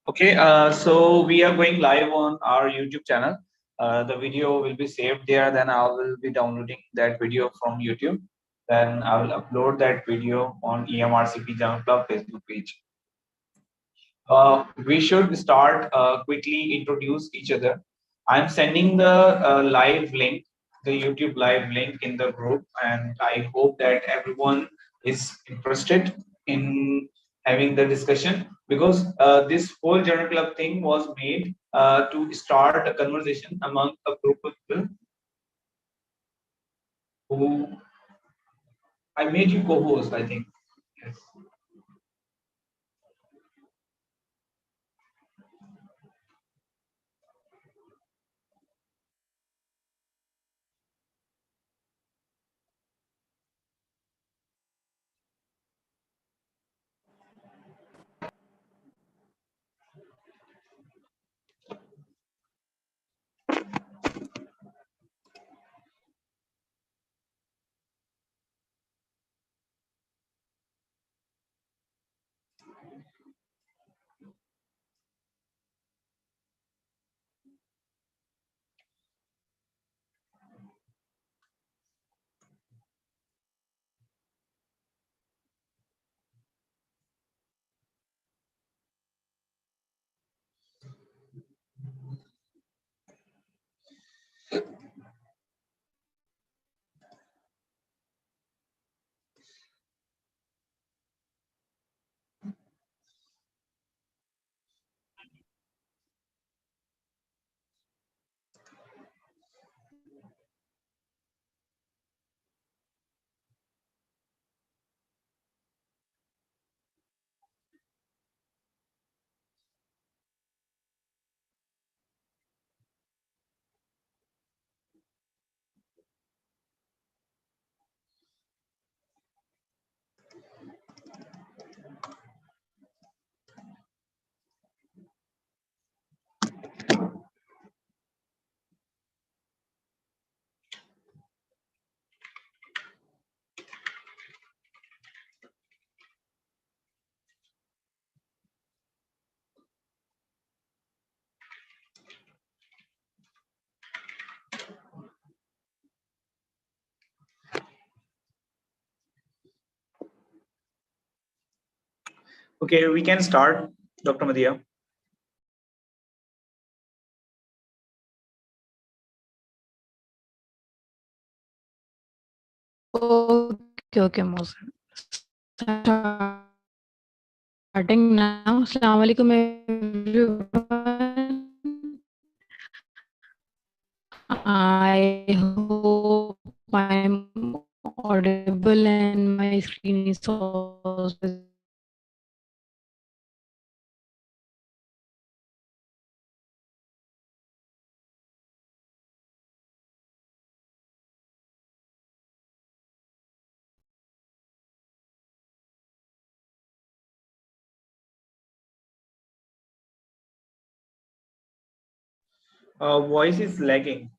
Okay, so we are going live on our YouTube channel. The video will be saved there. Then I will be downloading that video from YouTube. Then I will upload that video on EMRCP Journal Club Facebook page. We should start quickly introduce each other. I'm sending the live link, the YouTube live link in the group, and I hope that everyone is interested in having the discussion because this whole journal club thing was made to start a conversation among a group of people who I made you co-host, I think. Yes. Okay, we can start, Dr. Madiha. Okay, Mohsen. Starting now. Assalamu alaikum everyone. I hope I'm audible and my screen is also Voice is lagging.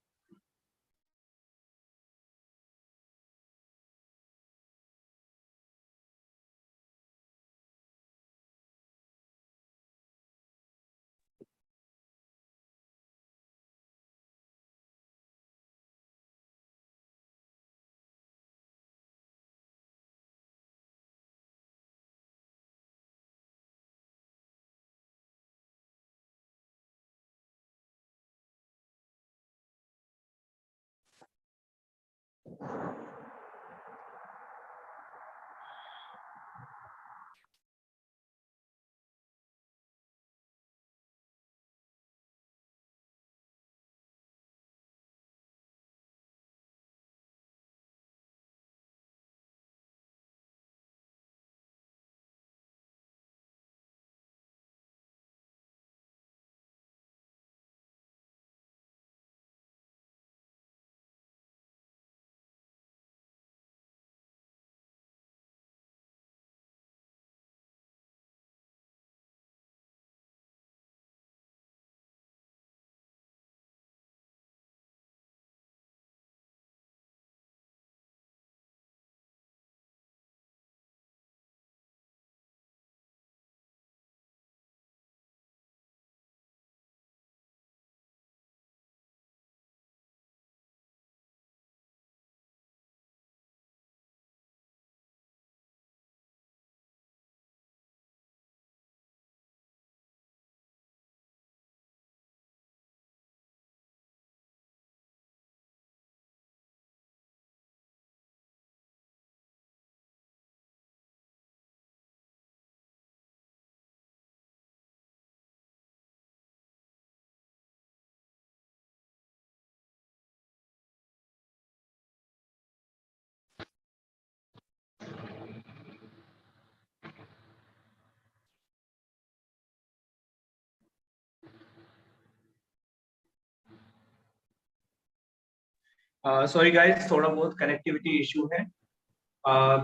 Sorry guys, थोड़ा बहुत connectivity issue है.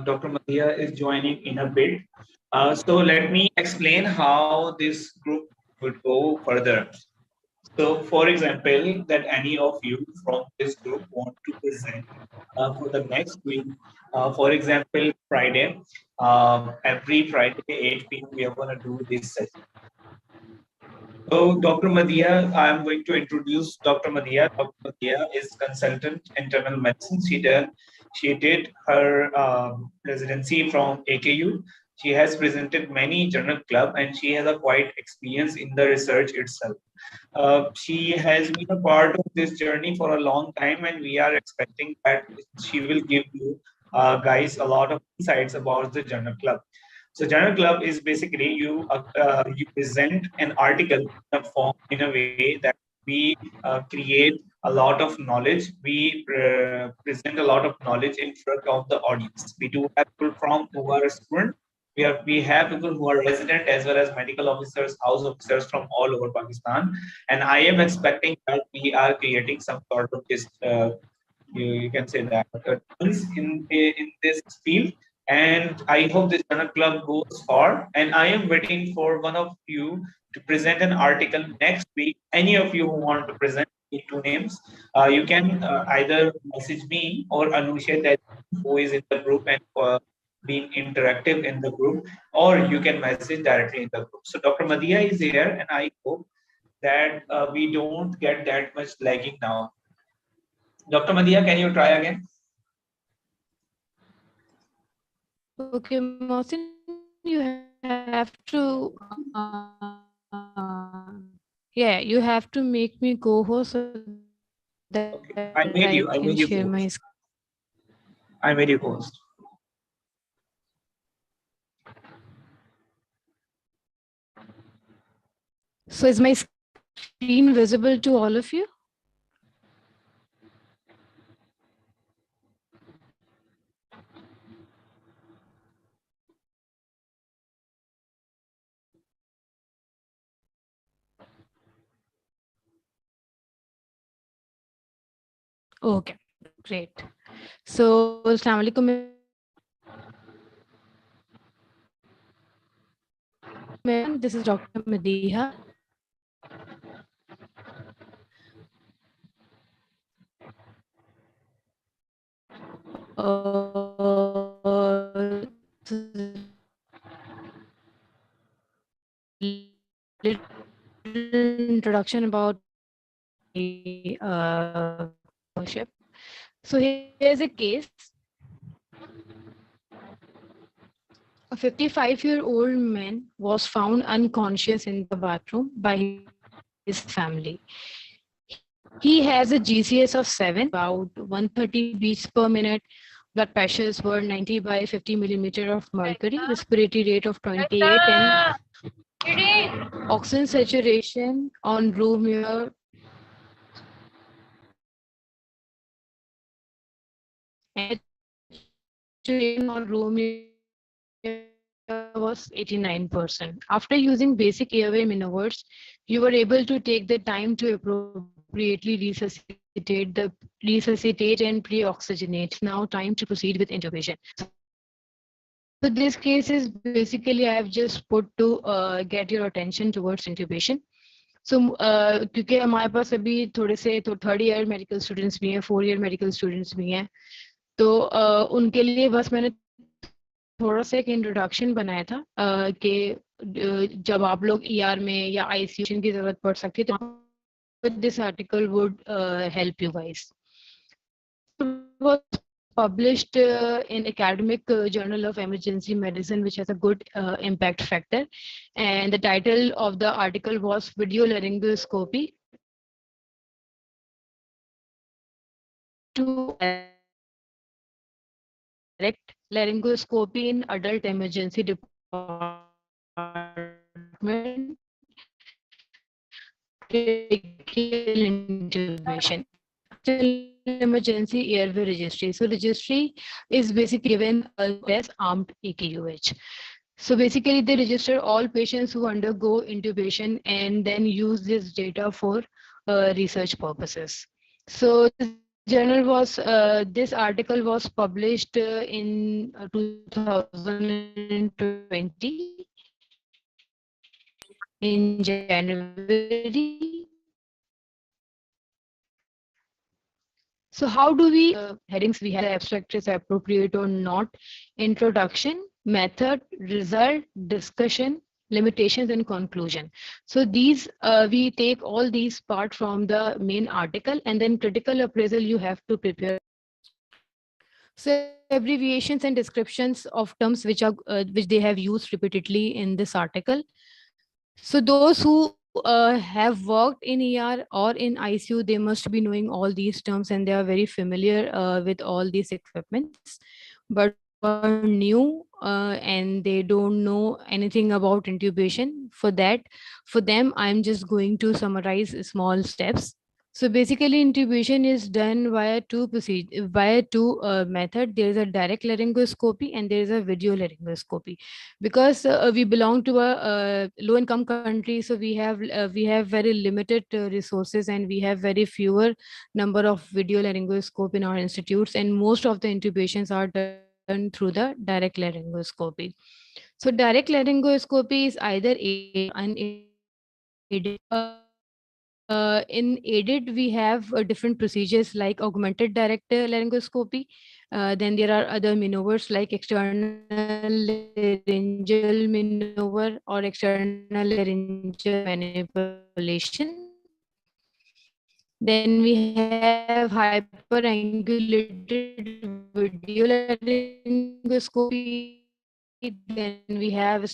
Dr. Madiha is joining in a bit. So let me explain how this group would go further. So, for example, that any of you from this group want to present for the next week, for example, Friday, every Friday, 8 p.m., we are going to do this session. So, Dr. Madiha, I am going to introduce Dr. Madiha. Dr. Madiha is consultant internal medicine. She did her residency from AKU. She has presented many journal club and she has a quite experience in the research itself. She has been a part of this journey for a long time, and we are expecting that she will give you guys a lot of insights about the journal club. So journal club is basically you present an article in a form in a way that we create a lot of knowledge. We present a lot of knowledge in front of the audience. We do have people from who are student. We have people who are resident as well as medical officers, house officers from all over Pakistan, and I am expecting that we are creating some sort of this. You can say that in this field, and I hope this journal club goes far. And I am waiting for one of you to present an article next week. Any of you who want to present, two names, you can either message me or Anusha, that who is in the group and being interactive in the group, or you can message directly in the group. So Dr. Madiha is here, and I hope that we don't get that much lagging now. Dr. Madiha, can you try again? Okay, Mohsin, you have to, yeah, you have to make me co-host so that I can share my Okay, screen. I made you. I made you host. I made you host. So is my screen visible to all of you? Okay, great. So, Assalamu alaikum everyone. This is Dr. Madiha. Little introduction about my fellowship. So here's a case. A 55-year-old man was found unconscious in the bathroom by his family. He has a GCS of 7, about 130 beats per minute. Blood pressures were 90 by 50 millimeter of mercury, respiratory rate of 28, and oxygen saturation on room air was 89%. After using basic airway maneuvers, you were able to take the time to appropriately resuscitate and pre-oxygenate. Now time to proceed with intubation. So this case is basically I have just put to get your attention towards intubation. So क्योंकि हमारे पास अभी थोड़े से तो third year medical students भी हैं, 4 year medical students भी हैं, तो उनके लिए बस मैंने थोड़ा सा एक इंट्रोडक्शन बनाया था कि जब आप लोग ईआर में या आईसीयू की जरूरत पड़ सकती है तो this article would help you guys. Was published in academic journal of emergency medicine, which has a good impact factor, and the title of the article was video laryngoscopy to direct laryngoscopy in adult emergency department, tracheal intubation. Emergency airway registry. So registry is basically given as armed AKUH. So basically they register all patients who undergo intubation and then use this data for research purposes. So this this article was published in 2020 in January. So how do we headings we have the abstract is appropriate or not, introduction, method, result, discussion, limitations and conclusion. So these we take all these part from the main article, and then critical appraisal you have to prepare. So abbreviations and descriptions of terms which they have used repeatedly in this article. So those who have worked in ER or in ICU, they must be knowing all these terms and they are very familiar with all these equipments. But who are new and they don't know anything about intubation, for them, I'm just going to summarize small steps. So basically, intubation is done via two method. There is a direct laryngoscopy and there is a video laryngoscopy. Because we belong to a low-income country, so we have very limited resources and we have very fewer number of video laryngoscope in our institutes, and most of the intubations are done through the direct laryngoscopy. So direct laryngoscopy is either aided or unaided. In aided, we have different procedures like augmented direct laryngoscopy. Then there are other maneuvers like external laryngeal maneuver or external laryngeal manipulation. Then we have hyperangulated video laryngoscopy. Then we have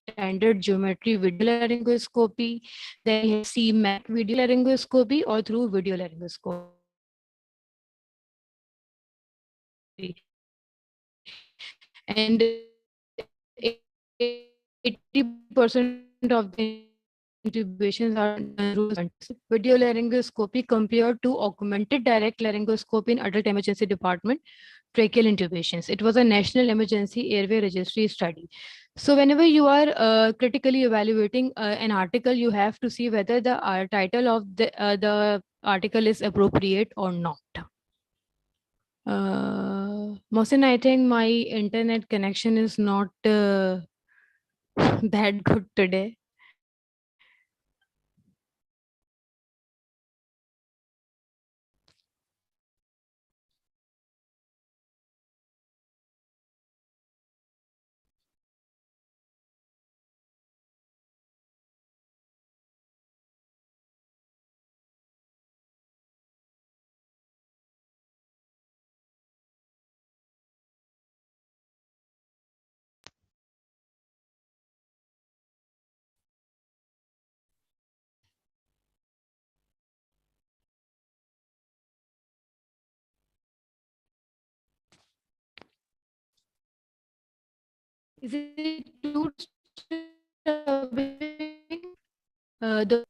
standard geometry video laryngoscopy. Then we have CMAC video laryngoscopy or through video laryngoscopy. And 80% of the intubations are done through the video laryngoscopy compared to augmented direct laryngoscopy in adult emergency department tracheal intubations. It was a national emergency airway registry study. So whenever you are critically evaluating an article, you have to see whether the title of the article is appropriate or not. Mohsin, I think my internet connection is not that good today. Is it too disturbing? The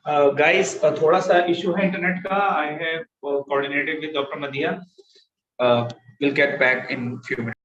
Guys, थोड़ा सा issue है internet का. I have coordinated with Dr. Madiha. We'll get back in few minutes.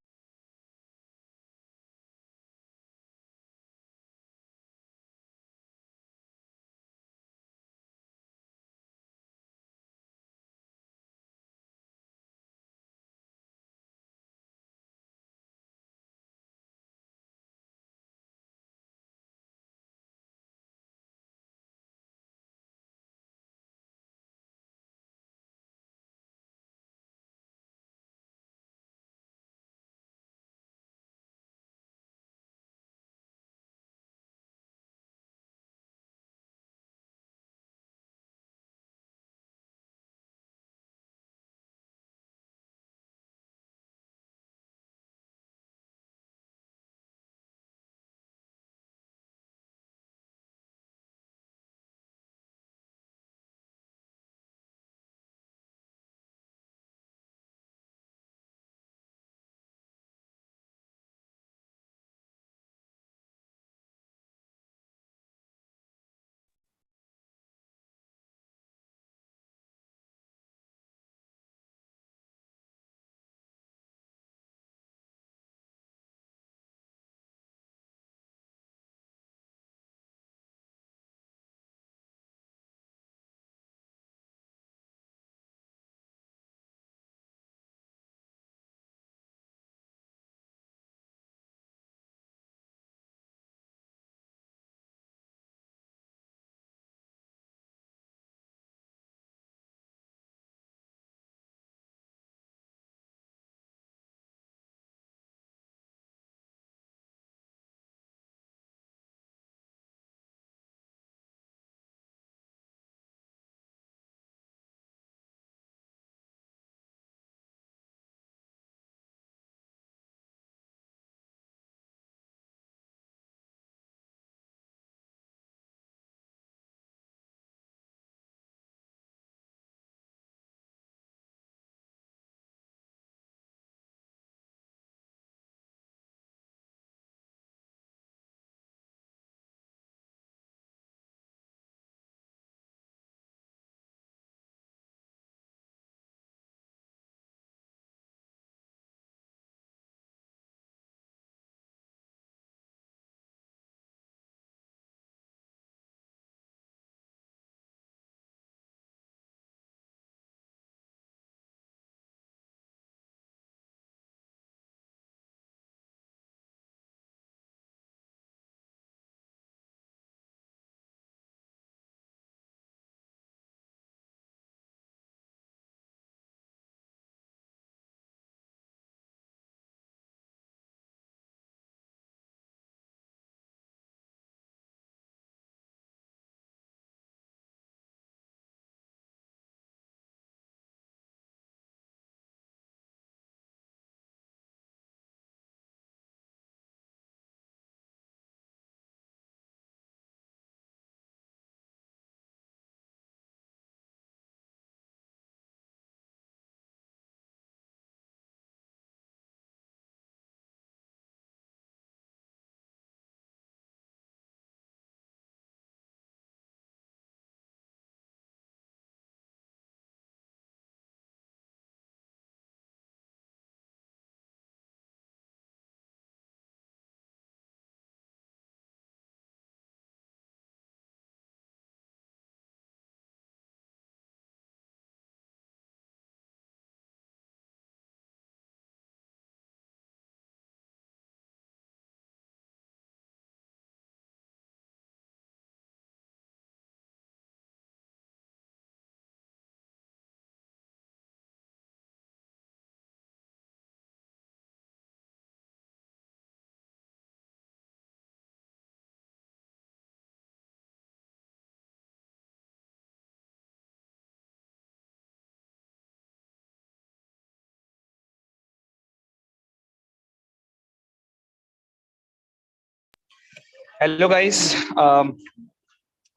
Hello, guys.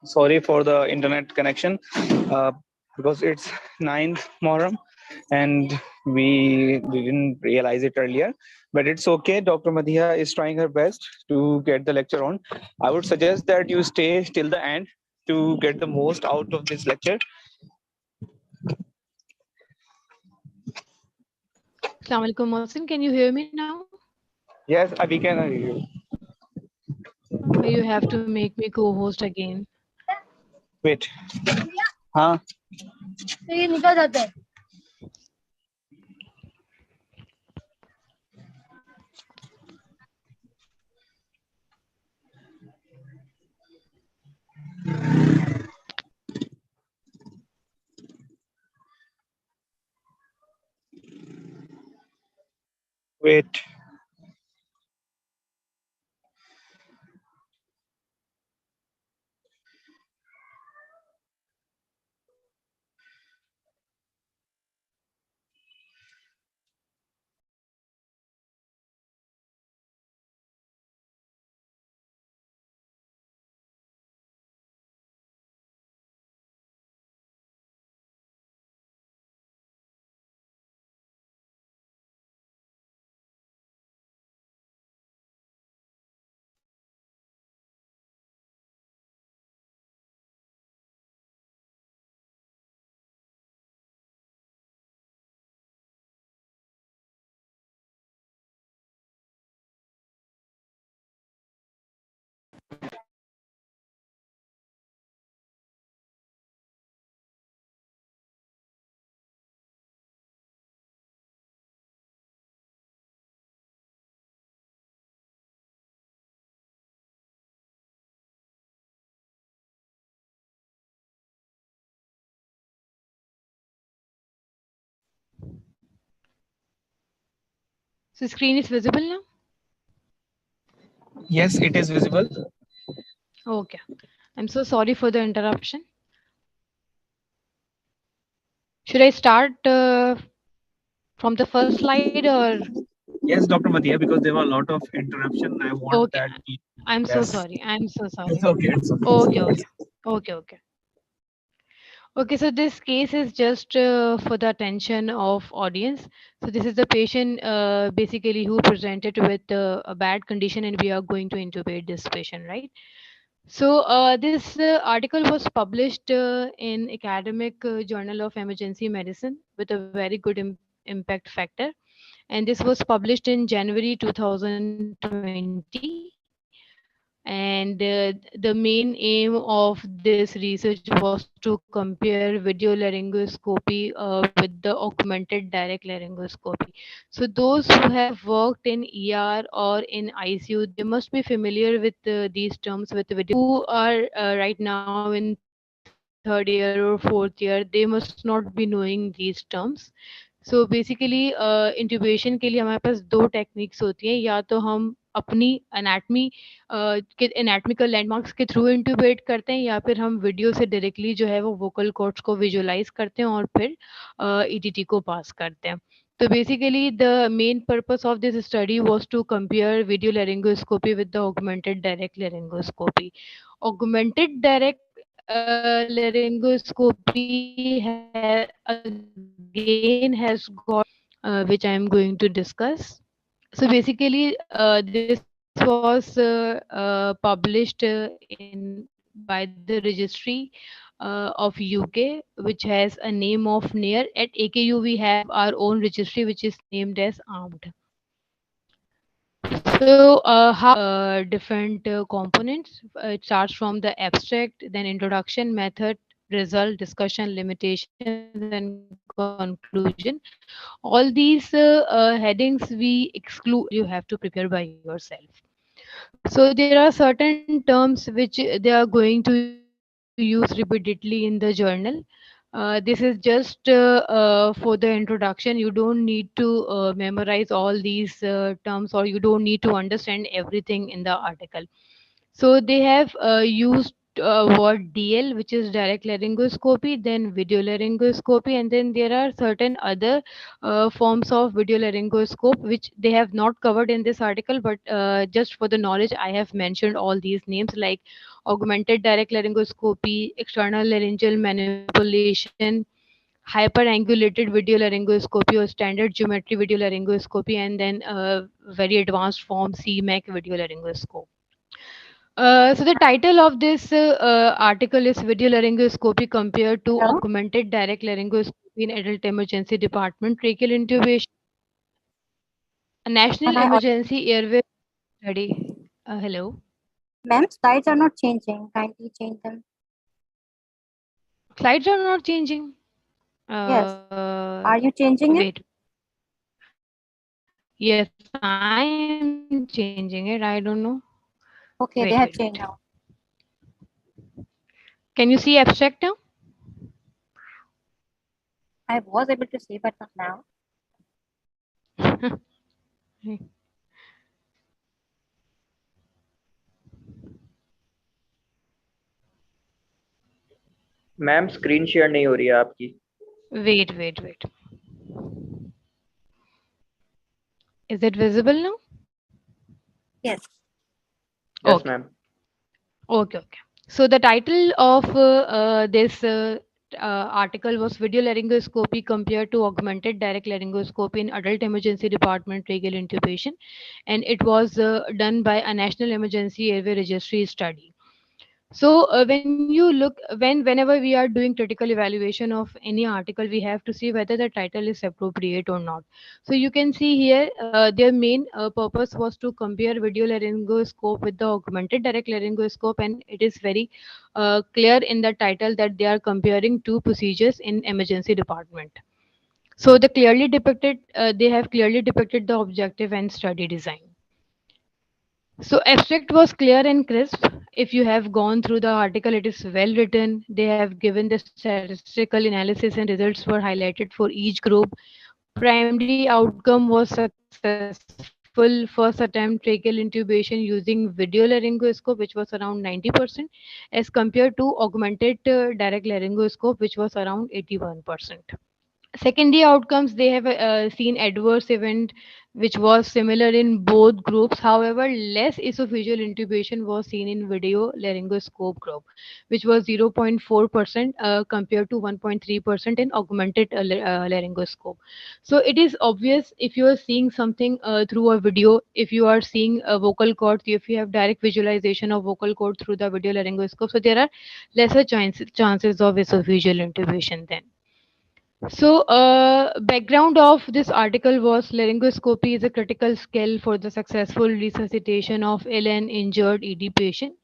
Sorry for the internet connection uh, because it's 9th Muharram and we didn't realize it earlier. But it's okay. Dr. Madiha is trying her best to get the lecture on. I would suggest that you stay till the end to get the most out of this lecture. Assalamu alaikum, Mohsin. Can you hear me now? Yes, we can hear you. Or you have to make me co-host again. Wait. हाँ. तो ये निकल जाता है. Wait. So screen is visible now? Yes, it is visible. Okay. I'm so sorry for the interruption. Should I start from the first slide or? Yes, Dr. Madiha, because there were a lot of interruption. I want Okay. that. I'm so Yes, sorry. I'm so it's sorry. okay. It's okay. It's Okay, okay. okay. Okay, okay. Okay, so this case is just for the attention of audience. So this is the patient basically who presented with a bad condition and we are going to intubate this patient, right? So this article was published in Academic Journal of Emergency Medicine with a very good impact factor. And this was published in January 2020. And the main aim of this research was to compare video laryngoscopy with the augmented direct laryngoscopy. So those who have worked in ER or in ICU, they must be familiar with these terms with video. Who are right now in third year or fourth year, they must not be knowing these terms. So basically intubation के लिए हमारे पास दो techniques होती हैं, या तो हम अपनी एनाटमिकल लैंडमार्क्स के थ्रू इंट्यूबेट करते हैं, या फिर हम वीडियो से डायरेक्टली जो है वो वोकल कॉर्ड्स को विजुअलाइज करते हैं और फिर ईटीटी को पास करते हैं. So basically, the main purpose of this study was to compare video laryngoscopy with the augmented direct laryngoscopy. Augmented direct laryngoscopy again has got which I am going to discuss. So basically, this was published in by the registry of UK, which has a name of NEAR. At AKU, we have our own registry, which is named as ARMED. So how different components. It starts from the abstract, then introduction, method, result, discussion, limitations, and conclusion. All these headings we exclude. You have to prepare by yourself. So there are certain terms which they are going to use repeatedly in the journal. This is just for the introduction. You don't need to memorize all these terms, or you don't need to understand everything in the article. So they have used word DL, which is direct laryngoscopy, then video laryngoscopy, and then there are certain other forms of video laryngoscope which they have not covered in this article, but just for the knowledge, I have mentioned all these names like augmented direct laryngoscopy, external laryngeal manipulation, hyperangulated video laryngoscopy or standard geometry video laryngoscopy, and then very advanced form CMAC video laryngoscope. So the title of this article is Video Laryngoscopy compared to Hello? Augmented Direct Laryngoscopy in Adult Emergency Department Tracheal Intubation, a Am National I audible? Emergency Airway Study. Hello. Ma'am, slides are not changing. Kindly change them. Slides are not changing. Yes. Are you changing it? Wait. Yes, I am changing it. I don't know. Wait, wait, wait. Okay, they have changed now. Can you see abstract now? I was able to see, but not now. Ma'am screen share नहीं हो रही है आपकी। Wait, wait, wait. Is it visible now? Yes. Yes Okay. Ma'am. Okay, okay. So the title of this article was Video Laryngoscopy compared to Augmented Direct Laryngoscopy in Adult Emergency Department Tracheal Intubation, and it was done by a National Emergency Airway Registry study. So when you look whenever we are doing critical evaluation of any article, we have to see whether the title is appropriate or not. So you can see here their main purpose was to compare video laryngoscope with the augmented direct laryngoscope, and it is very clear in the title that they are comparing two procedures in emergency department. So they have clearly depicted the objective and study design. So abstract was clear and crisp. If you have gone through the article, it is well written. They have given the statistical analysis and results were highlighted for each group. Primary outcome was successful first attempt tracheal intubation using video laryngoscope, which was around 90%, as compared to augmented direct laryngoscope, which was around 81%. Secondary outcomes, they have seen adverse event which was similar in both groups. However, less esophageal intubation was seen in video laryngoscope group, which was 0.4% compared to 1.3% in augmented laryngoscope. So it is obvious if you are seeing something through a video, if you are seeing a vocal cords, if you have direct visualization of vocal cord through the video laryngoscope, so there are lesser chances of esophageal intubation then. So, background of this article was laryngoscopy is a critical skill for the successful resuscitation of ill and injured ED patient.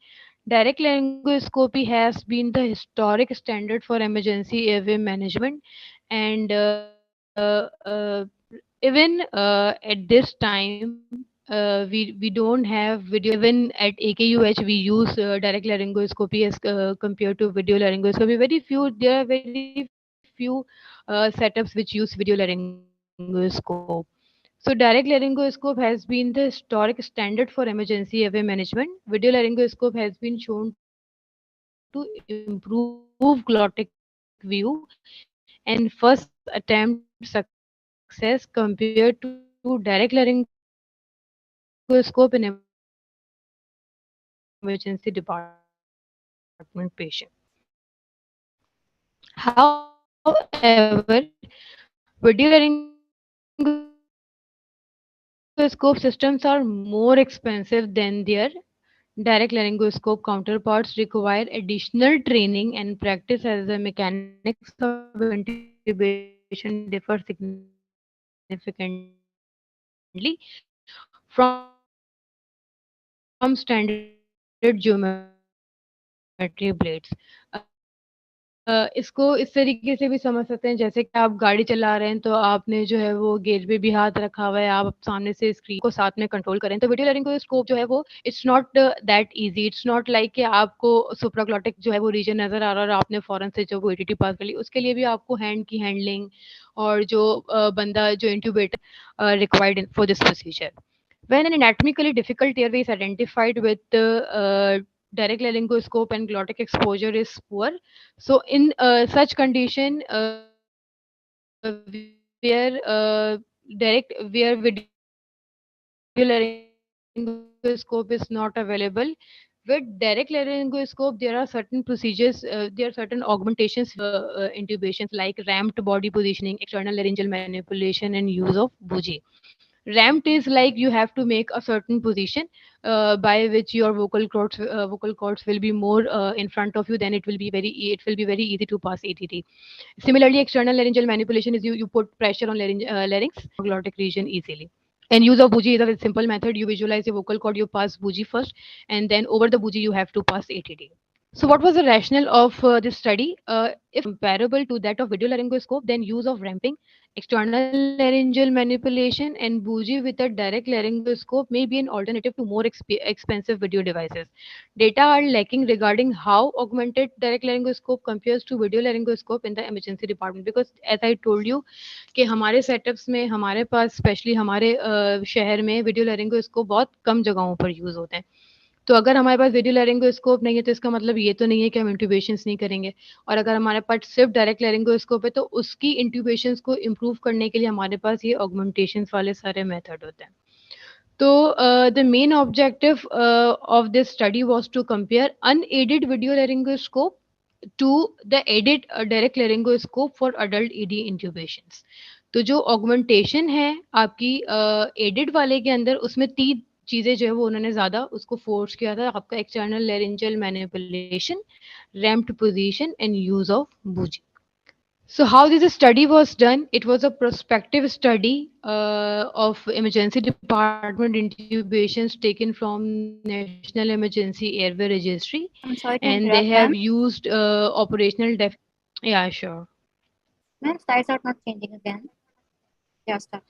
Direct laryngoscopy has been the historic standard for emergency airway management, and even at this time, we don't have video. Even at AKUH, we use direct laryngoscopy as compared to video laryngoscopy. Very few there are very few setups which use video laryngoscope. So direct laryngoscope has been the historic standard for emergency airway management. Video laryngoscope has been shown to improve glottic view and first attempt success compared to direct laryngoscope in emergency department patient. However, video laryngoscope systems are more expensive than their direct laryngoscope counterparts, require additional training and practice as the mechanics of intubation differ significantly from standard geometry blades. इसको इस तरीके से भी समझ सकते हैं जैसे कि आप गाड़ी चला रहे हैं तो आपने जो है वो गेज पे भी हाथ रखा हुआ है, आप सामने से स्क्रीन को साथ में कंट्रोल करें। तो वीडियो लारिंगोस्कोप जो है वो it's not that easy, it's not like कि आपको सुप्राग्लॉटिक जो है वो रीजन नज़र आ रहा है और आपने फ़ौरन से जो वो एटीटी पास कर ली। उसके लिए भी आपको हैंड की हैंडलिंग और जो बंदा जो intubator required for this procedure. When an anatomically difficult airway is identified with direct laryngoscope and glottic exposure is poor, so in such condition where video laryngoscope is not available, with direct laryngoscope there are certain procedures, there are certain augmentations which help intubations like ramped body positioning, external laryngeal manipulation, and use of bougie. Ramped is like you have to make a certain position by which your vocal cords will be more in front of you, then it will be very easy to pass ATT. Similarly, external laryngeal manipulation is you put pressure on larynx glottic region easily. And use of bougie is a very simple method. You visualize your vocal cord, you pass bougie first, and then over the bougie you have to pass ATT. So, what was the rationale of this study? If comparable to that of video laryngoscope, then use of ramping, external laryngeal manipulation, and bougie with a direct laryngoscope may be an alternative to more expensive video devices. Data are lacking regarding how augmented direct laryngoscope compares to video laryngoscope in the emergency department, because as I told you कि हमारे setups में हमारे पास specially हमारे शहर में video laryngoscope बहुत कम जगहों पर यूज़ होते हैं। तो अगर हमारे पास वीडियो लैरिंगोस्कोप नहीं है तो इसका मतलब ये तो नहीं है कि हम इंट्यूबेशंस नहीं करेंगे। और अगर हमारे पास सिर्फ डायरेक्ट लैरिंगोस्कोप है तो उसकी इंट्यूबेशंस को इम्प्रूव करने के लिए हमारे पास ये ऑगमेंटेशंस वाले सारे मेथड होते हैं। तो the main objective of this study was to compare unaided video laryngoscope to the aided direct laryngoscope for adult ED intubations. तो जो ऑगमेंटेशन है आपकी एडेड वाले के अंदर, उसमें 3 चीज़ें जो है वो उन्होंने ज़्यादा उसको फोर्स किया था। आपका external laryngeal manipulation, ramped position and use of bougie. So how this study was done? It was a prospective study of emergency department intubations taken from National Emergency Airway Registry, I'm and sorry to they have interrupt, ma'am. used operational Yeah, sure. Ma'am, slides are not changing again. Yeah, start.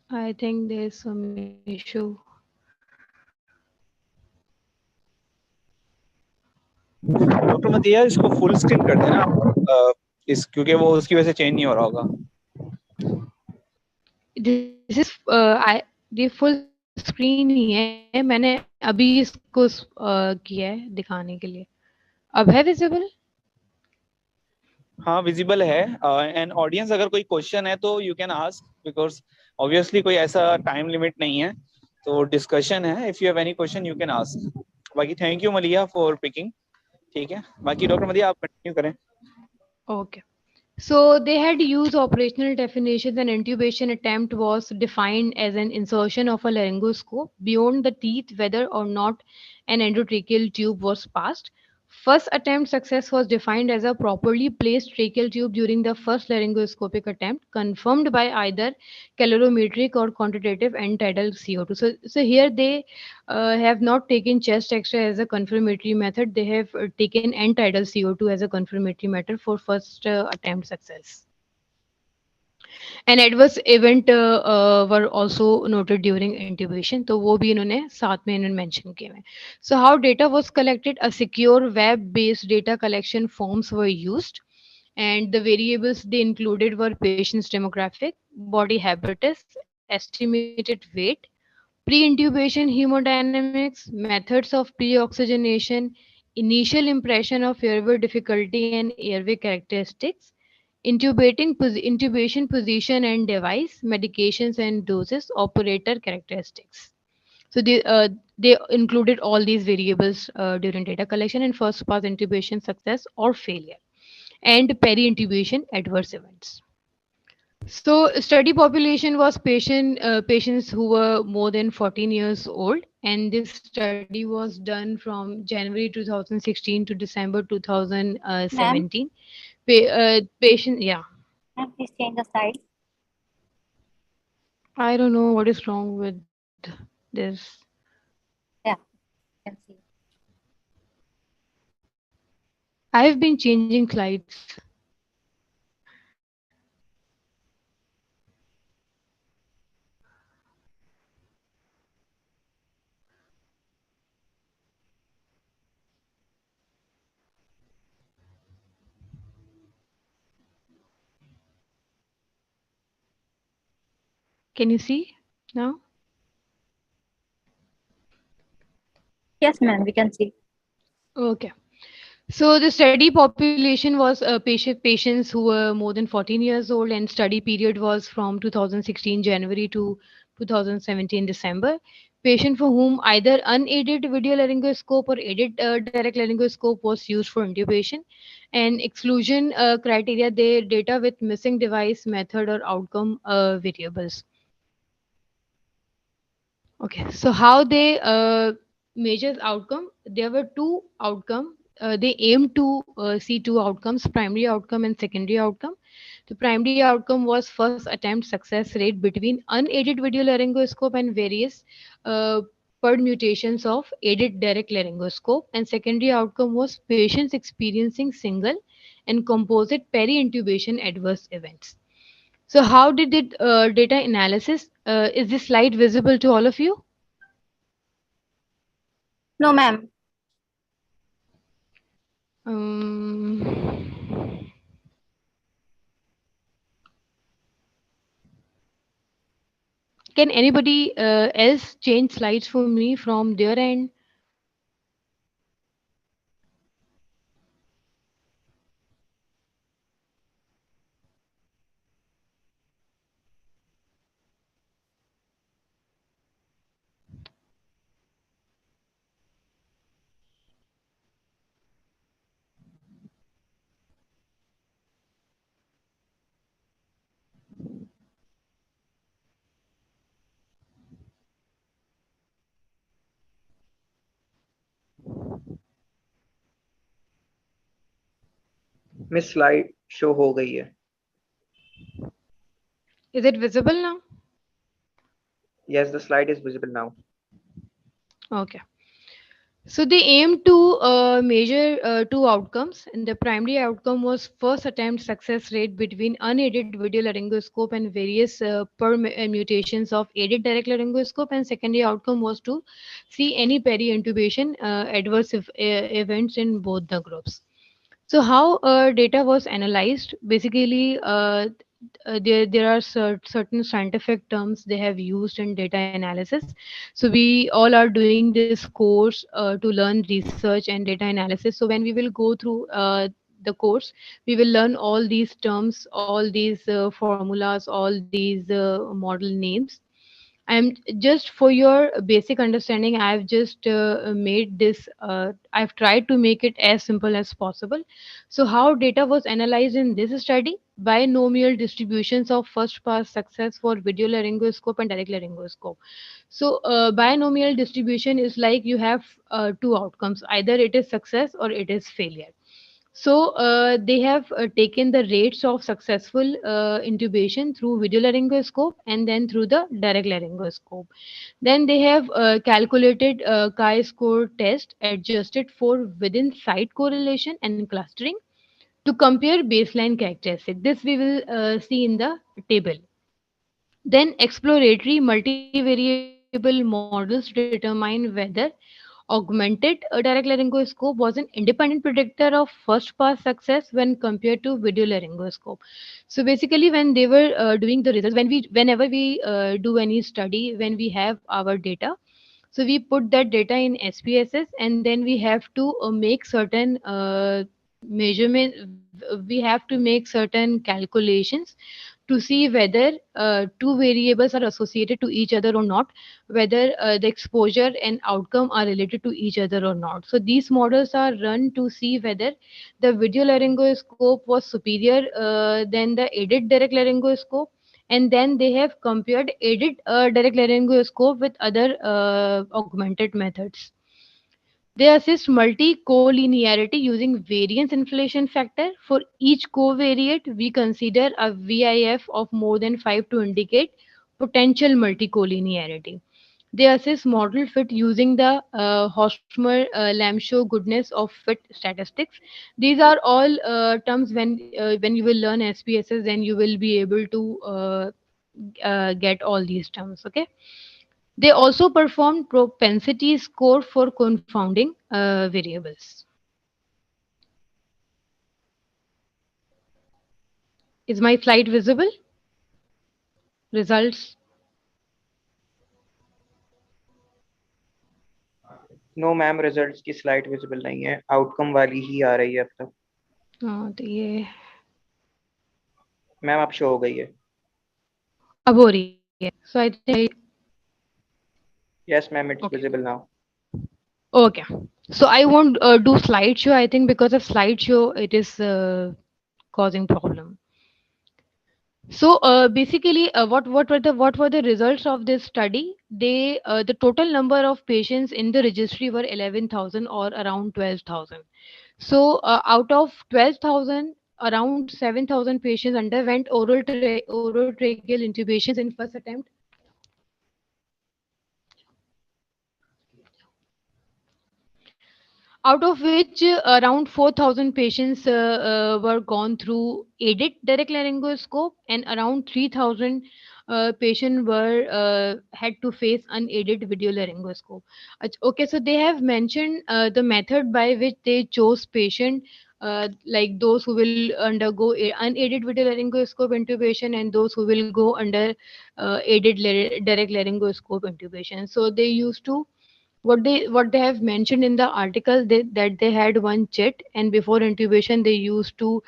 I think there's some issue. Doctor Madiya इसको full screen कर देना इस, क्योंकि वो उसकी वजह से change नहीं हो रहा होगा। This is ये फुल स्क्रीन ही है, मैंने अभी इसको किया है दिखाने के लिए। अब है विजिबल? हाँ विजिबल है। एंड ऑडियंस अगर कोई क्वेश्चन है तो you can ask, because obviously कोई ऐसा टाइम लिमिट नहीं है, तो डिस्कशन है। If you have any question you can ask. बाकी थैंक यू मलिया फॉर पिकिंग। ठीक है, बाकी डॉक्टर मदिया आप कंटिन्यू करें। Okay. So they had used operational definitions, and intubation attempt was defined as an insertion of a laryngoscope beyond the teeth whether or not an endotracheal tube was passed. First attempt success was defined as a properly placed tracheal tube during the first laryngoscopic attempt, confirmed by either calorimetric or quantitative end tidal CO2. So here they have not taken chest X-ray as a confirmatory method. They have taken end tidal CO2 as a confirmatory method for first attempt success. And adverse event were also noted during intubation. तो वो भी इन्होंने साथ में इन्होंने mention किए हैं. So how data was collected? A secure web-based data collection forms were used, and the variables they included were patient's demographic, body habitus, estimated weight, pre-intubation hemodynamics, methods of pre-oxygenation, initial impression of airway difficulty and airway characteristics, intubation position and device, medications and doses, operator characteristics. So they included all these variables during data collection and first pass intubation success or failure, and peri-intubation adverse events. So study population was patients who were more than 14 years old, and this study was done from January 2016 to December Ma'am, 2017. Patient, yeah. ma'am, please change the slide. I don't know what is wrong with this. Yeah, you can see. I've been changing slides. Can you see now? Yes, ma'am, we can see. Okay. So the study population was patients who were more than 14 years old, and study period was from 2016 January to 2017 December. patient for whom either unaided video laryngoscope or aided direct laryngoscope was used for intubation. And exclusion criteria, they data with missing device, method, or outcome variables. Okay, so how they measures outcome? There were two outcome. They aim to see two outcomes: primary outcome and secondary outcome. The primary outcome was first attempt success rate between unaided video laryngoscope and various uh, permutations of aided direct laryngoscope. And secondary outcome was patients experiencing single and composite peri-intubation adverse events. So how did it data analysis? Is this slide visible to all of you? No, ma'am. Um, can anybody else change slides for me from their end? Miss slide show हो गई है. Is it visible now? Yes, the slide is visible now. Okay. So they aim to measure two outcomes, and the primary outcome was first attempt success rate between unaided video laryngoscope and various permutations of aided direct laryngoscope, and secondary outcome was to see any peri-intubation adverse events in both the groups. So how data was analyzed? Basically, there are certain scientific terms they have used in data analysis. So we all are doing this course to learn research and data analysis. So when we will go through the course, we will learn all these terms, all these formulas, all these model names. I'm just for your basic understanding, I've just made this, I've tried to make it as simple as possible. So, how data was analyzed in this study? Binomial distributions of first pass success for video laryngoscope and direct laryngoscope. So, binomial distribution is like you have two outcomes, either it is success or it is failure. So they have taken the rates of successful intubation through video laryngoscope and then through the direct laryngoscope. Then they have calculated chi-score test adjusted for within site correlation and clustering to compare baseline characteristics. This we will see in the table. Then exploratory multivariable models determine whether augmented direct laryngoscope was an independent predictor of first pass success when compared to video laryngoscope. So basically, when they were doing the results, whenever we do any study, when we have our data, so we put that data in SPSS, and then we have to make certain measurement. We have to make certain calculations to see whether two variables are associated to each other or not, whether the exposure and outcome are related to each other or not. So these models are run to see whether the video laryngoscope was superior than the aided direct laryngoscope, and then they have compared aided direct laryngoscope with other augmented methods. They assist multi-collinearity using variance inflation factor. For each covariate, we consider a VIF of more than 5 to indicate potential multi-collinearity. They assess model fit using the Hosmer-Lamshaw goodness of fit statistics. These are all terms when you will learn SPSS, then you will be able to get all these terms. Okay. They also perform propensity score for confounding variables. Is my slide visible? Results. No ma'am, results की slide visible नहीं है. Outcome वाली ही आ रही है अब तक. तो ये मैम अब शो हो गई है. अब हो रही है. So I think I, Yes, ma'am, it's Okay. visible now. Okay. So I won't do slideshow. I think because of slideshow, it is causing problem. So basically, what were the results of this study? The total number of patients in the registry were 11,000 or around 12,000. So out of 12,000, around 7,000 patients underwent orotracheal intubations in first attempt. Out of which around 4,000 patients were gone through aided direct laryngoscope, and around 3,000 patients were had to face unaided video laryngoscope. Okay, so they have mentioned the method by which they chose patient, like those who will undergo unaided video laryngoscope intubation and those who will go under direct laryngoscope intubation. So they used to, what they have mentioned in the article, that they had one chit, and before intubation they used to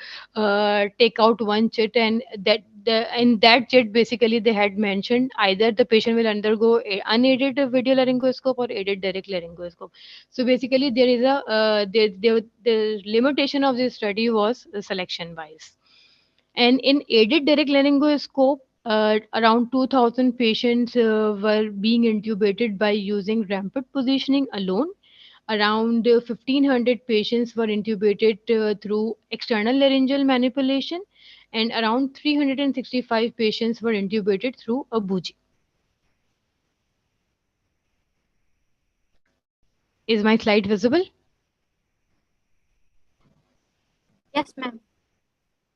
take out one chit, and in that chit basically they had mentioned either the patient will undergo unaided video laryngoscope or aided direct laryngoscope. So basically there is a the limitation of this study was selection bias. And in aided direct laryngoscope, around 2,000 patients were being intubated by using rampant positioning alone. Around 1,500 patients were intubated through external laryngeal manipulation, and around 365 patients were intubated through a bougie. Is my slide visible? Yes, ma'am.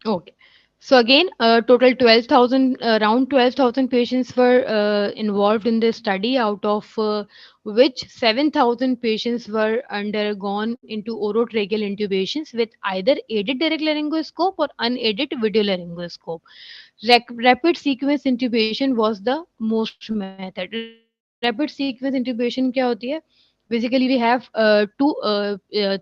Okay. So again, total 12,000, around 12,000 patients were involved in this study, out of which 7,000 patients were undergone into orotracheal intubations with either aided direct laryngoscope or unaided video laryngoscope. Rapid sequence intubation was the most method. Rapid sequence intubation क्या होती है? Basically, we have two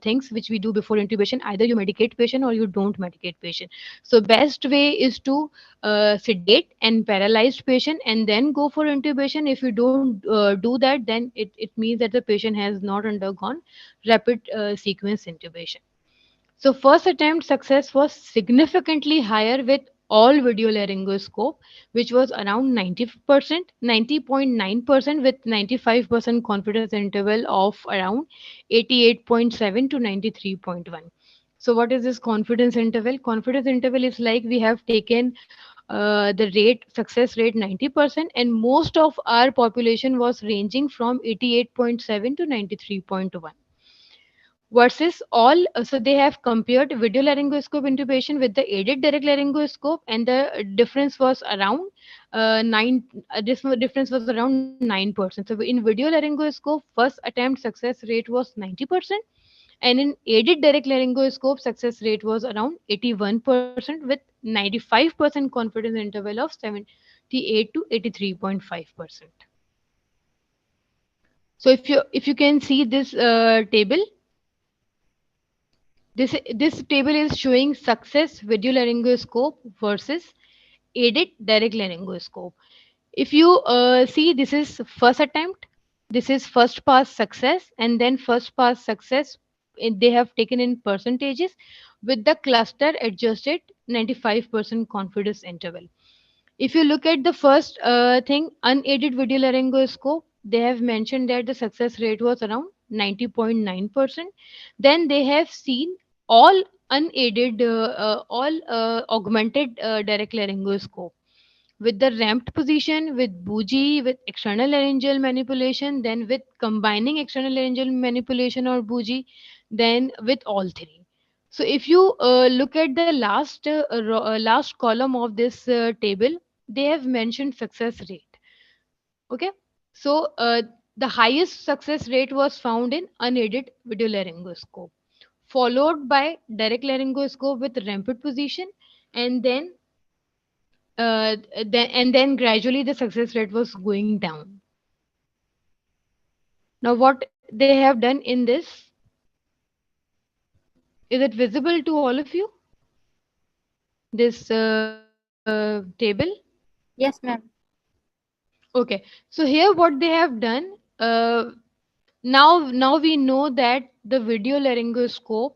things which we do before intubation. Either you medicate patient or you don't medicate patient. So best way is to sedate and paralyze patient and then go for intubation. If you don't do that, then it means that the patient has not undergone rapid sequence intubation. So first attempt success was significantly higher with all video laryngoscope, which was around 90%, 90.9% with 95% confidence interval of around 88.7 to 93.1. So what is this confidence interval? Confidence interval is like we have taken the rate success rate 90%, and most of our population was ranging from 88.7 to 93.1 versus all. So they have compared video laryngoscope intubation with the aided direct laryngoscope, and the difference was around nine this difference was around 9%. So in video laryngoscope first attempt success rate was 90%, and in aided direct laryngoscope success rate was around 81% with 95% confidence interval of 78 to 83.5%. So if you can see this table, this table is showing success video laryngoscope versus aided direct laryngoscope. If you see, this is first attempt, this is first pass success, and then first pass success they have taken in percentages with the cluster adjusted 95% confidence interval. If you look at the first thing, unaided video laryngoscope, they have mentioned that the success rate was around 90.9%. Then they have seen all unaided, all augmented direct laryngoscope with the ramped position, with bougie, with external laryngeal manipulation, then with combining external laryngeal manipulation or bougie, then with all three. So if you look at the last column of this table, they have mentioned success rate. Okay, so the highest success rate was found in unaided video laryngoscope, followed by direct laryngoscope with rampant position, and then gradually the success rate was going down. Now what they have done in this, is it visible to all of you, this table? Yes, ma'am. Okay, so here what they have done, uh, now we know that the video laryngoscope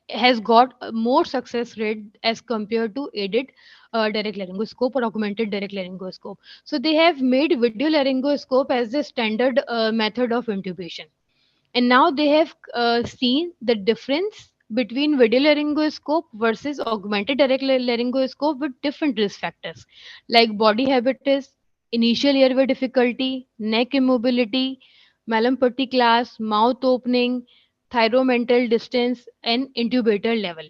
has got a more success rate as compared to aided direct laryngoscope or augmented direct laryngoscope. So they have made video laryngoscope as the standard method of intubation, and now they have seen the difference between video laryngoscope versus augmented direct laryngoscope with different risk factors like body habitus, initial airway difficulty, neck immobility, Mallampati class, mouth opening, thyromental distance, and intubator level.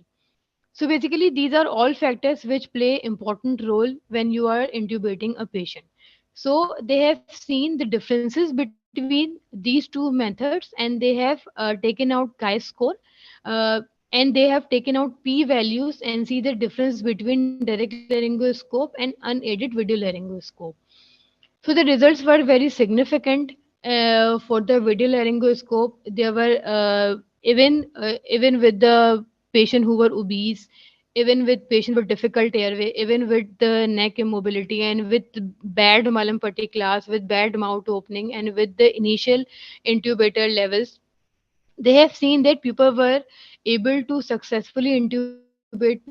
So basically, these are all factors which play important role when you are intubating a patient. So they have seen the differences between these two methods, and they have taken out chi-score, uh, and they have taken out p-values and see the difference between direct laryngoscope and unaided video laryngoscope. So the results were very significant for the video laryngoscope. There were even with the patient who were obese, even with patient with difficult airway, even with the neck immobility, and with bad Mallampati class, with bad mouth opening, and with the initial intubator levels, they have seen that people were able to successfully intubate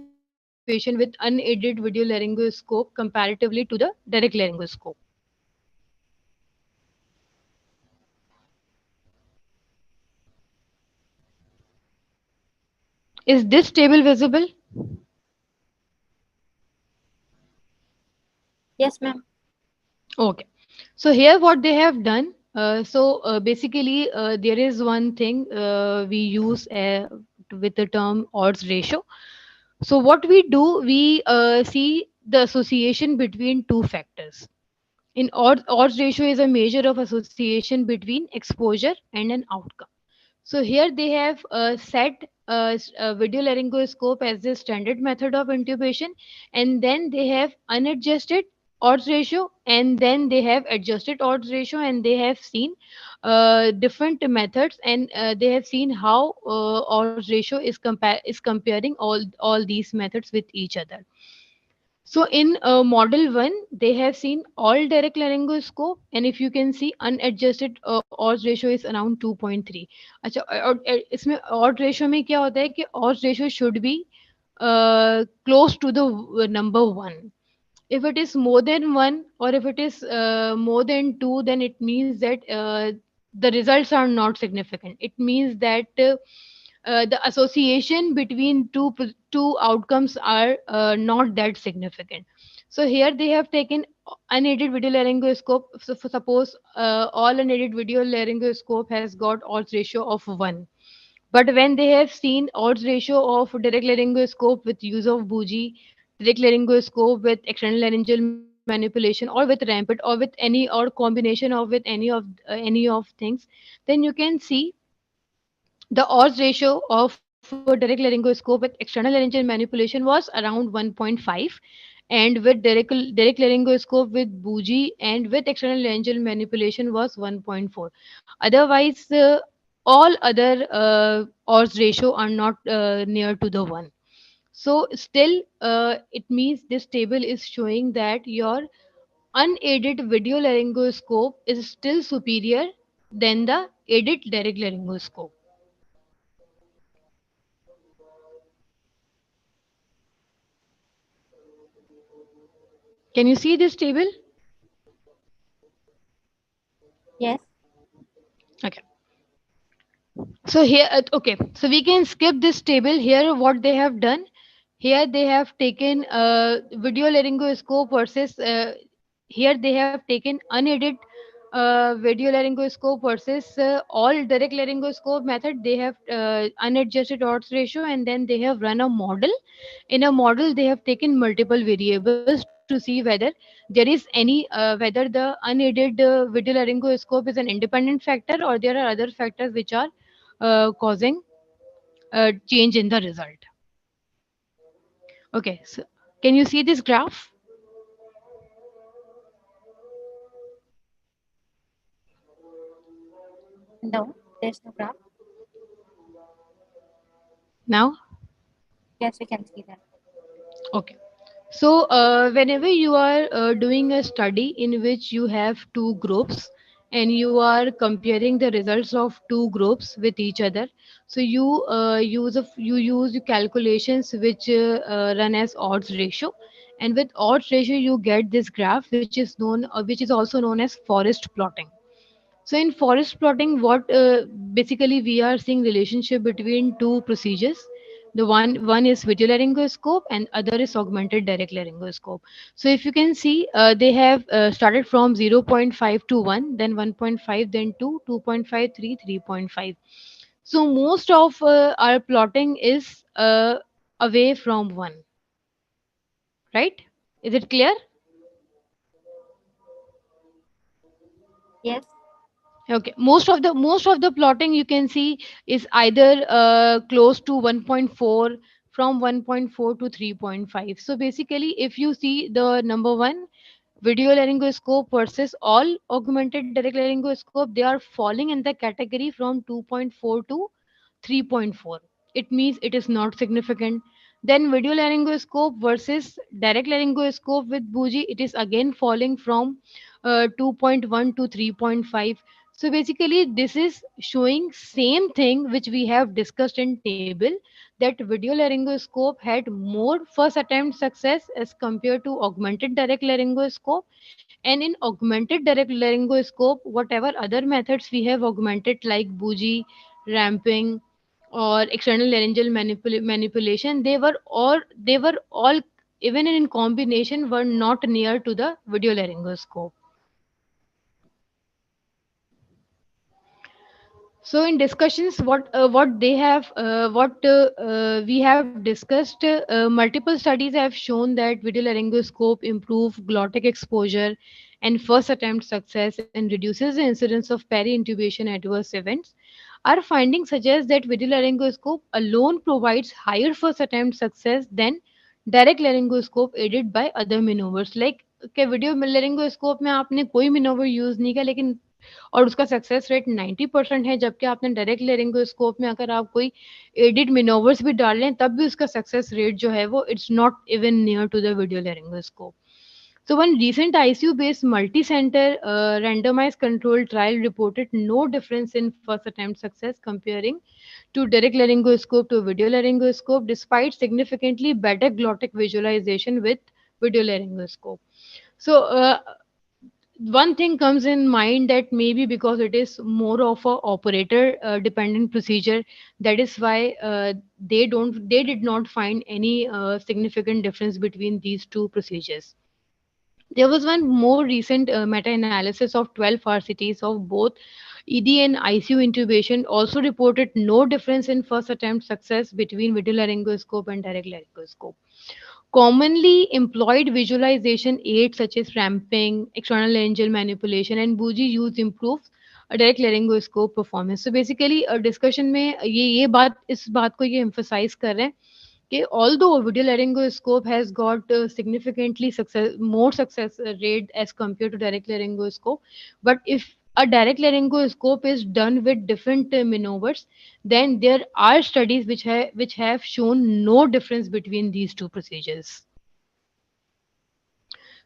patient with unaided video laryngoscope comparatively to the direct laryngoscope. Is this table visible? Yes, ma'am. Okay. So here what they have done. Basically, there is one thing we use with the term odds ratio. So what we do, we see the association between two factors. In odds ratio is a measure of association between exposure and an outcome. So here they have set video laryngoscope as the standard method of intubation, and then they have unadjusted odds ratio, and then they have adjusted odds ratio, and they have seen different methods, and they have seen how odds ratio is comparing all these methods with each other. So in model 1, they have seen all direct laryngoscope, and if you can see unadjusted odds ratio is around 2.3. अच्छा, और इसमें odd ratio में क्या होता है कि odds ratio should be close to the number 1. If it is more than 1, or if it is more than 2, then it means that the results are not significant. It means that the association between two outcomes are not that significant. So here they have taken unaided video laryngoscope. So for suppose all unaided video laryngoscope has got odds ratio of 1, but when they have seen odds ratio of direct laryngoscope with use of bougie, direct laryngoscope with external laryngeal manipulation, or with rampant, or with any, or combination of with any of things, then you can see the odds ratio of direct laryngoscope with external laryngeal manipulation was around 1.5, and with direct laryngoscope with bougie and with external laryngeal manipulation was 1.4. Otherwise, all other odds ratio are not near to the 1. So still, it means this table is showing that your unaided video laryngoscope is still superior than the aided direct laryngoscope. Can you see this table? Yes. Okay. So here, okay. So we can skip this table here. What they have done here, they have taken video laryngoscope versus here they have taken unaided video laryngoscope versus all direct laryngoscope method. They have unadjusted odds ratio, and then they have run a model. In a model, they have taken multiple variables to see whether there is any whether the unaided video laryngoscope is an independent factor, or there are other factors which are causing change in the result. Okay, so can you see this graph No, there's no graph. now? Yes, we can see that. Okay. So whenever you are doing a study in which you have two groups, and you are comparing the results of two groups with each other. So you use calculations which run as odds ratio, and with odds ratio you get this graph which is also known as forest plotting. So in forest plotting, what basically we are seeing relationship between two procedures. The one is video laryngoscope and other is augmented direct laryngoscope. So if you can see, they have started from 0.5 to 1, then 1.5, then 2, 2.5, 3, 3.5. So most of our plotting is away from 1, right? Is it clear? Yes. Okay, most of the plotting you can see is either close to 1.4, from 1.4 to 3.5. So basically, if you see the number one video laryngoscope versus all augmented direct laryngoscope, they are falling in the category from 2.4 to 3.4. It means it is not significant. Then video laryngoscope versus direct laryngoscope with Buji, it is again falling from 2.1 to 3.5. So basically, this is showing same thing which we have discussed in table, that video laryngoscope had more first attempt success as compared to augmented direct laryngoscope. And in augmented direct laryngoscope, whatever other methods we have augmented like Buji, ramping, or external laryngeal manipulation, they were all even in combination were not near to the video laryngoscope. So in discussions, what they have, what we have discussed, multiple studies have shown that video laryngoscope improve glottic exposure and first attempt success and reduces the incidence of peri-intubation adverse events. Our findings suggest that video laryngoscope alone provides higher first attempt success than direct laryngoscope aided by other maneuvers. Like के video laryngoscope में आपने कोई maneuver use नहीं किया, लेकिन और उसका success rate 90% है, जबकि आपने डायरेक्ट लेरिंगोस्कोप में अगर आप कोई एडिट मिनोवर्स भी डाल लें तब भी उसका सक्सेस रेट जो है वो it's not even near to the video laryngoscope. So one recent ICU-based multi-center randomized controlled trial reported no difference in first attempt success comparing to direct laryngoscope to video laryngoscope, despite significantly better glottic visualization with video laryngoscope. So one thing comes in mind that maybe because it is more of a operator dependent procedure, that is why they did not find any significant difference between these two procedures. There was one more recent meta-analysis of 12 RCTs of both ED and ICU intubation also reported no difference in first attempt success between video laryngoscope and direct laryngoscope. Commonly employed visualization aids such as ramping, external laryngeal manipulation, and Buji use improves direct laryngoscope performance. So basically, discussion में ये बात इस बात को ये emphasize कर रहे हैं कि although video laryngoscope has got significantly more success rate as compared to direct laryngoscope, but if a direct laryngoscope is done with different maneuvers, then there are studies which have shown no difference between these two procedures.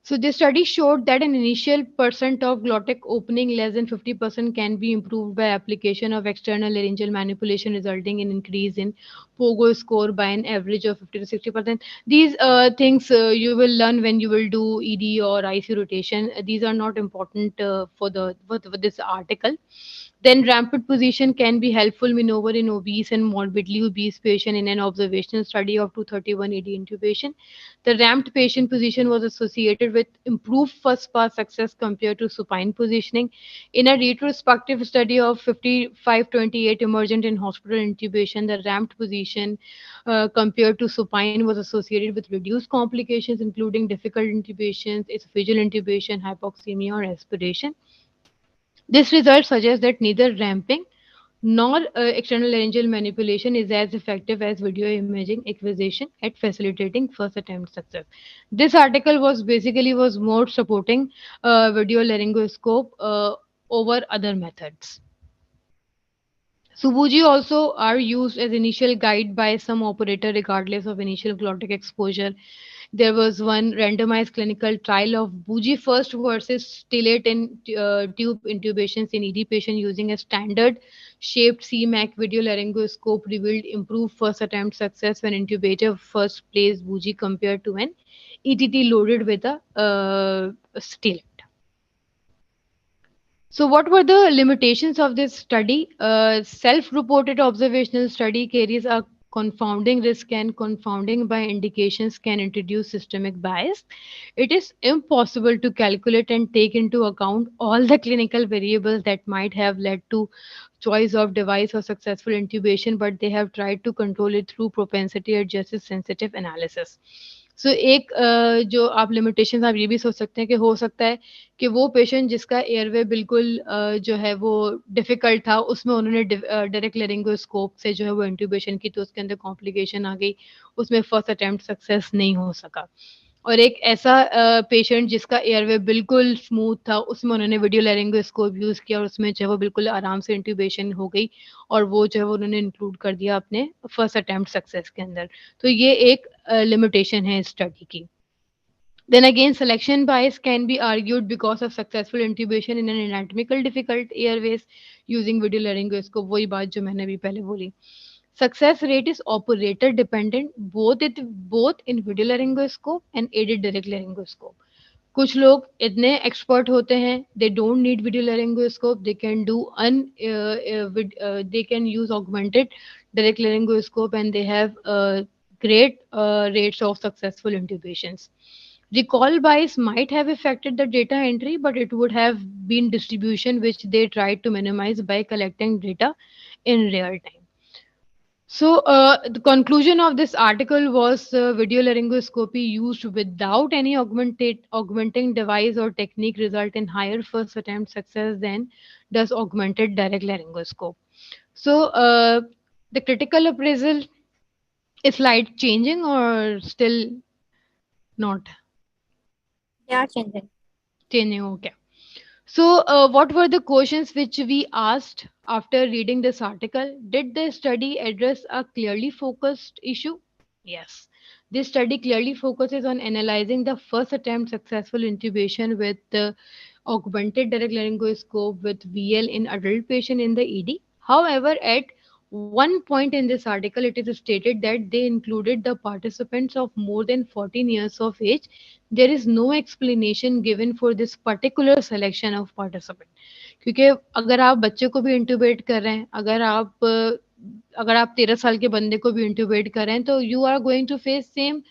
So this study showed that an initial percent of glottic opening less than 50% can be improved by application of external laryngeal manipulation, resulting in increase in POGO score by an average of 50 to 60%. These things you will learn when you will do ED or IC rotation. These are not important for this article. Then rampant position can be helpful maneuver in obese and morbidly obese patient in an observational study of 231 AD intubation. The ramped patient position was associated with improved first pass success compared to supine positioning. In a retrospective study of 5528 emergent in hospital intubation, the ramped position compared to supine was associated with reduced complications, including difficult intubations, esophageal intubation, hypoxemia, or aspiration. This result suggests that neither ramping nor external laryngeal manipulation is as effective as video imaging acquisition at facilitating first attempt success. This article was basically was more supporting video laryngoscope over other methods. Subuji also are used as initial guide by some operator regardless of initial glottic exposure. There was one randomized clinical trial of bougie first versus stilate and tube intubations in ED patient using a standard shaped CMAC video laryngoscope revealed improved first attempt success when intubator first placed bougie compared to an ETT loaded with a stilate. So, what were the limitations of this study? Self reported observational study carries a confounding risk, and confounding by indications can introduce systemic bias. It is impossible to calculate and take into account all the clinical variables that might have led to choice of device or successful intubation, but they have tried to control it through propensity adjusted sensitive analysis. सो एक जो आप limitation आप ये भी सोच सकते हैं कि हो सकता है कि वो पेशेंट जिसका एयरवे बिल्कुल जो है वो डिफिकल्ट था उसमें उन्होंने डायरेक्ट लेरिंगोस्कोप से जो है वो इंट्यूबेशन की तो उसके अंदर कॉम्प्लिकेशन आ गई उसमें फर्स्ट अटेम्प्ट सक्सेस नहीं हो सका और एक ऐसा पेशेंट जिसका एयरवे बिल्कुल स्मूथ था उसमें उन्होंने वीडियो लेरिंगोस्कोप यूज़ किया और उसमें जो है वो बिल्कुल आराम से इंट्यूबेशन हो गई और वो जो है वो उन्होंने इंक्लूड कर दिया अपने फर्स्ट अटेम्प्ट सक्सेस के अंदर तो ये एक लिमिटेशन है स्टडी की then again selection bias can be argued because of successful intubation in an anatomical difficult airways using video laryngoscope वही बात जो मैंने अभी पहले बोली success rate is operator dependent both in video laryngoscope and aided direct laryngoscope कुछ लोग इतने एक्सपर्ट होते हैं they don't need video laryngoscope they can do they can use augmented direct laryngoscope and they have great rates of successful intubations. Recall bias might have affected the data entry, but it would have been distribution which they tried to minimize by collecting data in real time. So, the conclusion of this article was video laryngoscopy used without any augmenting device or technique result in higher first attempt success than does augmented direct laryngoscope. So, the critical appraisal is light changing or still not They are changing. changing? Okay. So, what were the questions which we asked after reading this article? Did the study address a clearly focused issue? Yes. This study clearly focuses on analyzing the first attempt successful intubation with the augmented direct laryngoscope with VL in adult patient in the ED. However, at one point in this article, it is stated that they included the participants of more than 14 years of age. There is no explanation given for this particular selection of participant. क्योंकि अगर आप बच्चे को भी intubate कर रहे हैं अगर आप 13 साल के बंदे को भी इंट्यूबेट कर रहे हैं तो you are going to face same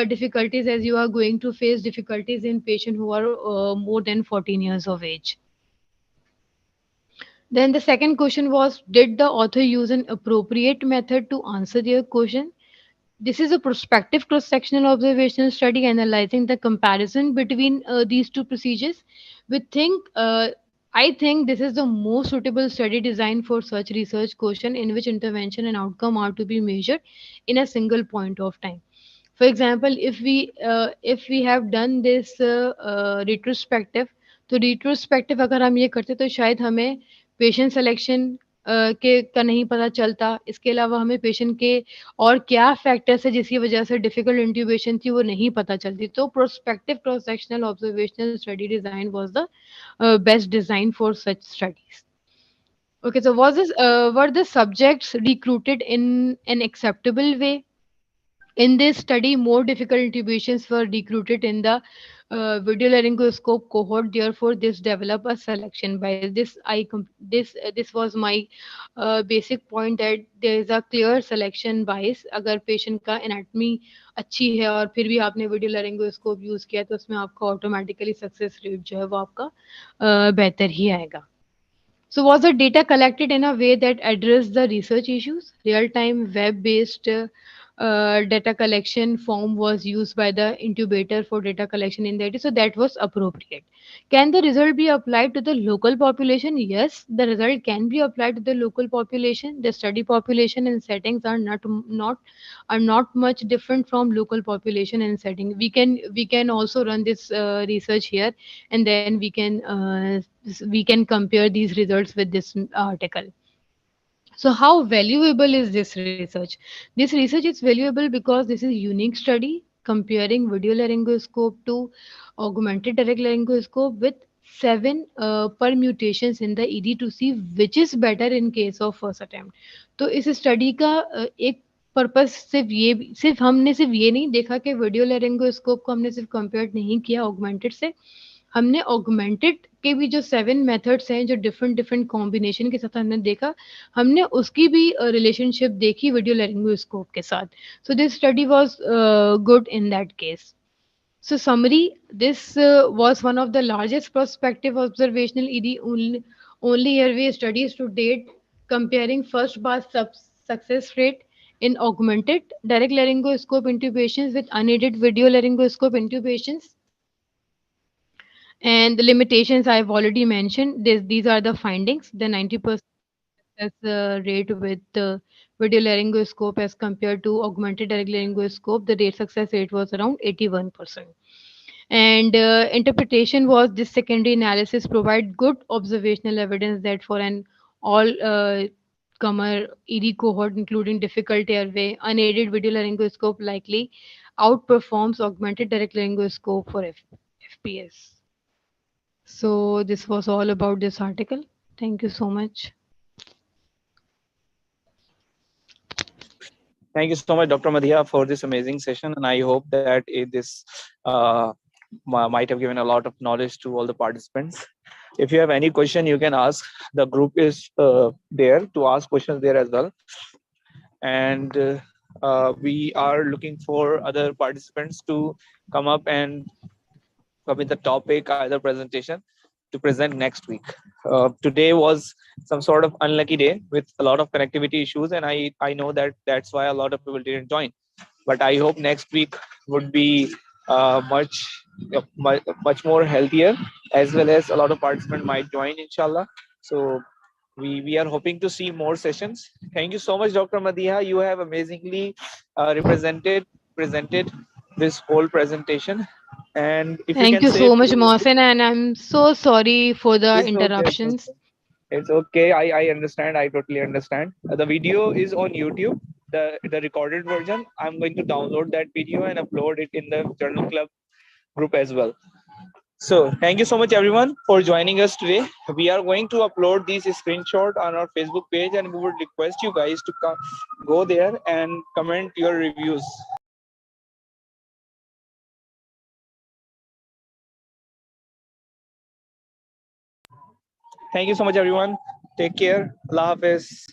difficulties as you are going to face difficulties in patient who are more than 14 years of age. Then the second question was, did the author use an appropriate method to answer their question? This is a prospective cross-sectional observational study analyzing the comparison between these two procedures. I think this is the most suitable study design for such research question in which intervention and outcome are to be measured in a single point of time. For example, if we have done this retrospective, तो retrospective अगर हम ये करते तो शायद हमें patient selection के का नहीं पता चलता इसके अलावा हमें पेशेंट के और क्या फैक्टर्स है जिसकी वजह से डिफिकल्ट इंट्यूबेशन थी वो नहीं पता चलती तो prospective cross sectional observational study design was the best design for such studies okay so were the subjects recruited in an acceptable way in this study, more difficult intubations were recruited in the video laryngoscope cohort. Therefore, this developed a selection bias. This was my basic point that there is a clear selection bias. अगर patient का anatomy अच्छी है और फिर भी आपने video laryngoscope use किया तो उसमें आपका automatically success rate जो है वो आपका बेहतर ही आएगा. So was the data collected in a way that addressed the research issues? Real-time web-based data collection form was used by the intubator for data collection in the IT, so that was appropriate. Can the result be applied to the local population? Yes, the result can be applied to the local population. The study population and settings are not much different from local population and setting. We can also run this research here, and then we can compare these results with this article. So how valuable is this research? This research is valuable because this is unique study comparing video laryngoscope to augmented direct laryngoscope with seven permutations in the ED to see which is better in case of first attempt. तो इस study का एक purpose सिर्फ हमने सिर्फ ये नहीं देखा कि वीडियो लेरिंगोस्कोप को हमने सिर्फ कंपेयर नहीं किया ऑगमेंटेड से, हमने ऑगमेंटेड के भी जो 7 मेथड्स हैं जो डिफरेंट डिफरेंट कॉम्बिनेशन के साथ हमने देखा, हमने उसकी भी रिलेशनशिप देखी वीडियो लेरिंगोस्कोप के साथ. So this study was good in that case. So summary, this was one of the largest prospective observational ED only airway studies to date, comparing first pass success rate in augmented direct laryngoscope intubations with unaided video laryngoscope intubations. And the limitations I've already mentioned. These are the findings. The 90% success rate with video laryngoscope as compared to augmented direct laryngoscope, the rate success rate was around 81%. And interpretation was this secondary analysis provide good observational evidence that for an all comer ED cohort, including difficult airway, unaided video laryngoscope likely outperforms augmented direct laryngoscope for FPS. So this was all about this article. Thank you so much. Thank you so much, Dr. Madiha, for this amazing session. And I hope that this uh, might have given a lot of knowledge to all the participants. If you have any question, you can ask. The group is there to ask questions there as well. And we are looking for other participants to come up and come with the topic, either presentation, to present next week. Today was some sort of unlucky day with a lot of connectivity issues, and I know that that's why a lot of people didn't join. But I hope next week would be much more healthier, as well as a lot of participants might join, inshallah. So we are hoping to see more sessions. Thank you so much, Dr. Madiha. You have amazingly presented this whole presentation. And if you Thank can you say, so much, Mohsen, and I'm so sorry for the it's okay. interruptions. It's okay. I understand. I totally understand. The video is on YouTube. The recorded version. I'm going to download that video and upload it in the Journal Club group as well. So thank you so much, everyone, for joining us today. We are going to upload these screenshot on our Facebook page, and we would request you guys to go there and comment your reviews. Thank you so much, everyone. Take care. Allah Hafiz.